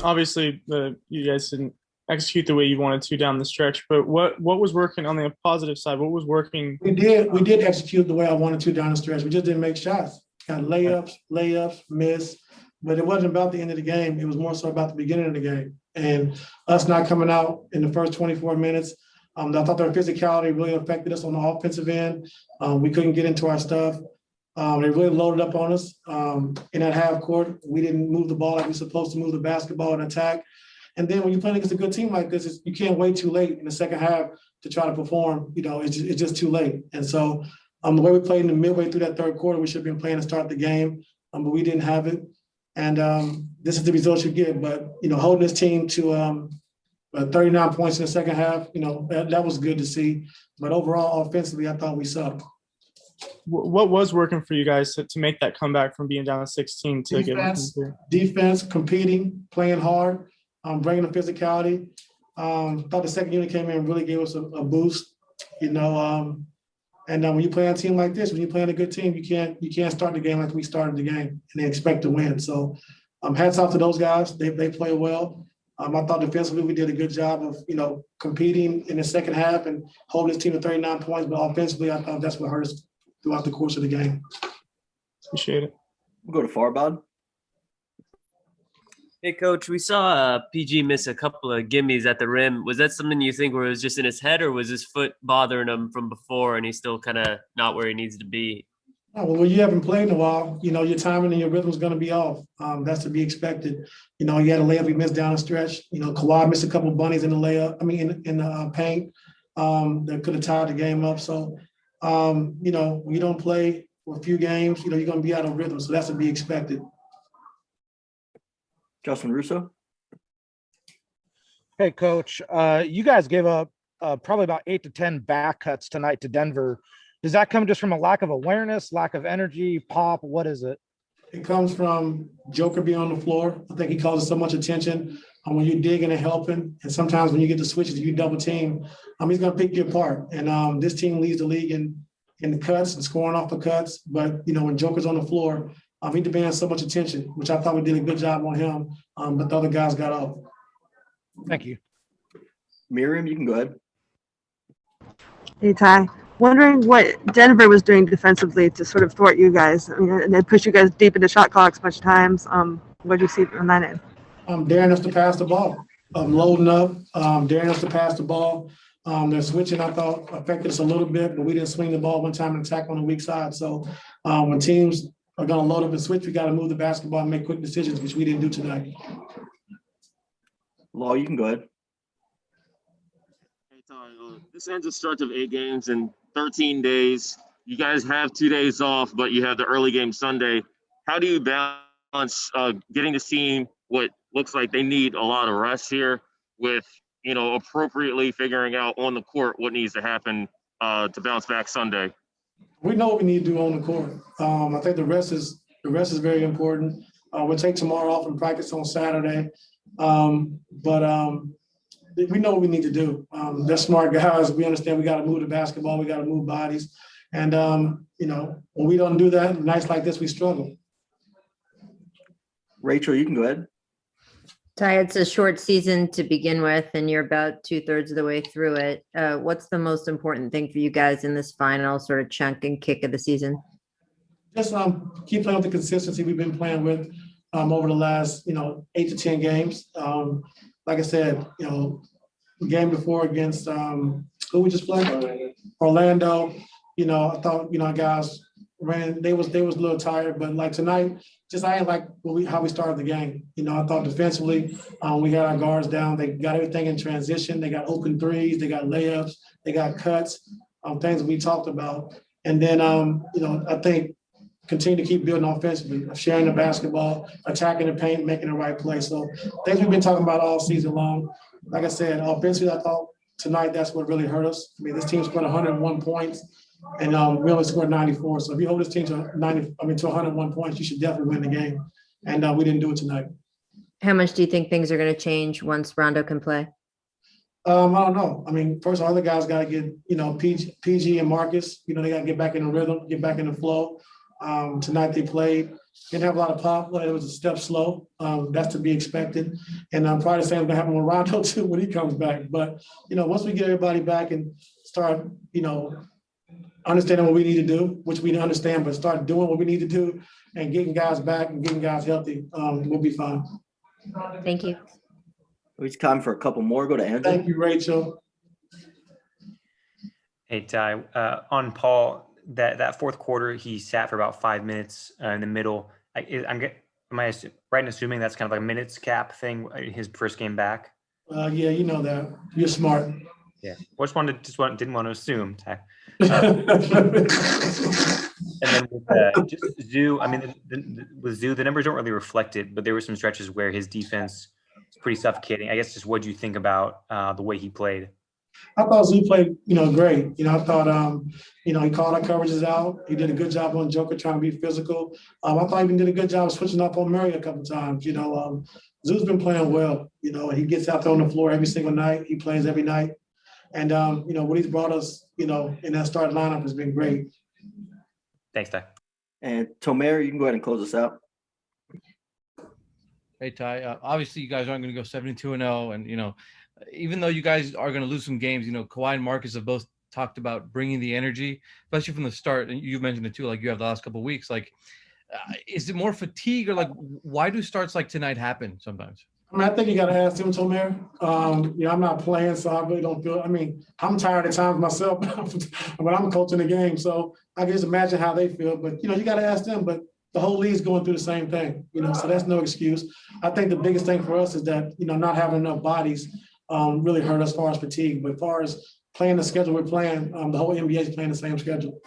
obviously you guys didn't execute the way you wanted to down the stretch, but what was working on the positive side? What was working? We did execute the way I wanted to down the stretch. We just didn't make shots. Got layups, miss, but it wasn't about the end of the game. It was more so about the beginning of the game and us not coming out in the first 24 minutes. I thought their physicality really affected us on the offensive end. We couldn't get into our stuff. They really loaded up on us in that half court. We didn't move the ball like we're supposed to move the basketball and attack. And then when you're playing against a good team like this, you can't wait too late in the second half to try to perform. It's just too late. And so the way we played in the midway through that third quarter, we should have been playing to start the game, but we didn't have it. And this is the result you get. But, holding this team to 39 points in the second half, that was good to see. But overall, offensively, I thought we sucked. What was working for you guys to make that comeback from being down to 16 to defense, competing, playing hard, bringing the physicality. Thought the second unit came in and really gave us a boost, and when you play on a team like this, when you're playing a good team, you can't start the game like we started the game and they expect to win. So hats off to those guys. They play well. I thought defensively we did a good job of, competing in the second half and holding this team to 39 points. But offensively, I thought that's what hurt us throughout the course of the game. Appreciate it. We'll go to Farbod. Hey, Coach, we saw PG miss a couple of gimmies at the rim. Was that something you think where it was just in his head, or was his foot bothering him from before and he's still kind of not where he needs to be? Oh, well, when you haven't played in a while, your timing and your rhythm is going to be off. That's to be expected. He had a layup he missed down the stretch. Kawhi missed a couple of bunnies in the layup. In the paint that could have tied the game up. So, when you don't play for a few games, you're going to be out of rhythm. So that's to be expected. Justin Russo. Hey, Coach. You guys gave up probably about 8 to 10 back cuts tonight to Denver. Does that come just from a lack of awareness, lack of energy, pop? What is it? It comes from Joker being on the floor. I think he causes so much attention when you're digging and helping. And sometimes when you get the switches, you double team, he's going to pick you apart. And this team leads the league in the cuts and scoring off the cuts. But, when Joker's on the floor, he demands so much attention, which I thought we did a good job on him. But the other guys got off. Thank you. Miriam, you can go ahead. Hey, Ty. Wondering what Denver was doing defensively to sort of thwart you guys. And they pushed you guys deep into shot clocks a bunch of times. What did you see on that end? Daring us to pass the ball, loading up, daring us to pass the ball. Their switching, I thought, affected us a little bit, but we didn't swing the ball one time and attack on the weak side. So when teams are going to load up and switch, we got to move the basketball and make quick decisions, which we didn't do tonight. Law, you can go ahead. Hey, Ty, this ends a stretch of 8 games in 13 days. You guys have 2 days off, but you have the early game Sunday. How do you balance getting to see what looks like they need a lot of rest here with, appropriately figuring out on the court what needs to happen to bounce back Sunday? We know what we need to do on the court. I think the rest is very important. We'll take tomorrow off and practice on Saturday. But we know what we need to do. They're smart guys. We understand we got to move the basketball. We got to move bodies. And, when we don't do that, nights like this, we struggle. Rachel, you can go ahead. Ty, it's a short season to begin with, and you're about 2/3 of the way through it. What's the most important thing for you guys in this final sort of chunk and kick of the season? Just keep playing with the consistency we've been playing with over the last, 8 to 10 games. Like I said, the game before against who we just played? Orlando. I thought, our guys ran. They was a little tired, but like tonight, I ain't like how we started the game. I thought defensively, we had our guards down. They got everything in transition. They got open threes. They got layups. They got cuts. Things we talked about. And then, I think continue to keep building offensively, sharing the basketball, attacking the paint, making the right play. So things we've been talking about all season long. Like I said, offensively, I thought tonight that's what really hurt us. This team scored 101 points, and we only scored 94. So if you hold this team to 101 points, you should definitely win the game. And we didn't do it tonight. How much do you think things are going to change once Rondo can play? I don't know. First all the guys got to get, PG and Marcus, they got to get back in the rhythm, get back in the flow. Tonight they played, didn't have a lot of pop, but it was a step slow. That's to be expected. And I'm probably saying it's gonna happen with Rondo too when he comes back. But, once we get everybody back and start, understanding what we need to do, which we understand, but start doing what we need to do and getting guys back and getting guys healthy, we'll be fine. Thank you. It's time for a couple more. Go to Andrew. Thank you, Rachel. Hey, Ty, on Paul, that fourth quarter, he sat for about 5 minutes in the middle. Am I right in assuming that's kind of like a minutes cap thing, his first game back? Yeah, you know that. You're smart. Yeah. Didn't want to assume, Ty. And then with just Zoo, with Zoo, the numbers don't really reflect it, but there were some stretches where his defense was pretty suffocating. I guess just what do you think about the way he played? I thought Zoo played, great. I thought, he called our coverages out. He did a good job on Joker trying to be physical. I thought he even did a good job switching up on Murray a couple of times. Zoo's been playing well. He gets out there on the floor every single night. He plays every night. And, what he's brought us, in that starting lineup has been great. Thanks, Ty. And Tomer, you can go ahead and close us out. Hey, Ty, obviously you guys aren't going to go 72-0. And, even though you guys are going to lose some games, Kawhi and Marcus have both talked about bringing the energy, especially from the start. And you mentioned it too, like you have the last couple of weeks. Like, is it more fatigue or like why do starts like tonight happen sometimes? I think you got to ask him, Tomer. I'm not playing, so I really don't feel. I'm tired at times myself, but I'm coaching the game, so I can just imagine how they feel. But you got to ask them. But the whole league's going through the same thing, so that's no excuse. I think the biggest thing for us is that not having enough bodies really hurt us as far as fatigue. But as far as playing the schedule we're playing, the whole NBA is playing the same schedule.